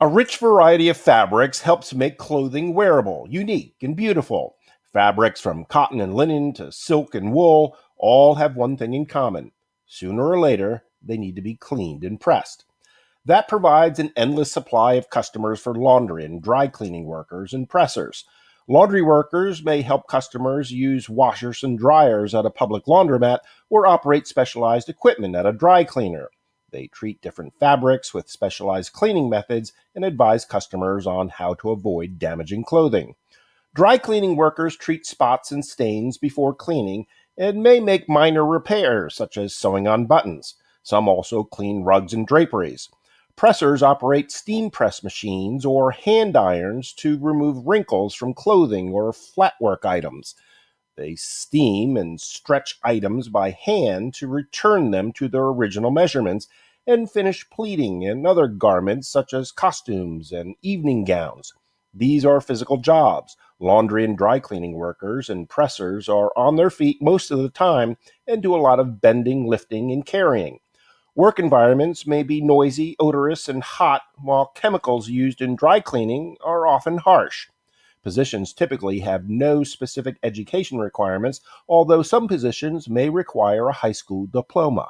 A rich variety of fabrics helps make clothing wearable, unique, and beautiful. Fabrics from cotton and linen to silk and wool all have one thing in common. Sooner or later, they need to be cleaned and pressed. That provides an endless supply of customers for laundry and dry cleaning workers and pressers. Laundry workers may help customers use washers and dryers at a public laundromat or operate specialized equipment at a dry cleaner. They treat different fabrics with specialized cleaning methods and advise customers on how to avoid damaging clothing. Dry cleaning workers treat spots and stains before cleaning and may make minor repairs, such as sewing on buttons. Some also clean rugs and draperies. Pressers operate steam press machines or hand irons to remove wrinkles from clothing or flatwork items. They steam and stretch items by hand to return them to their original measurements and finish pleating and other garments such as costumes and evening gowns. These are physical jobs. Laundry and dry cleaning workers and pressers are on their feet most of the time and do a lot of bending, lifting, and carrying. Work environments may be noisy, odorous, and hot, while chemicals used in dry cleaning are often harsh. Positions typically have no specific education requirements, although some positions may require a high school diploma.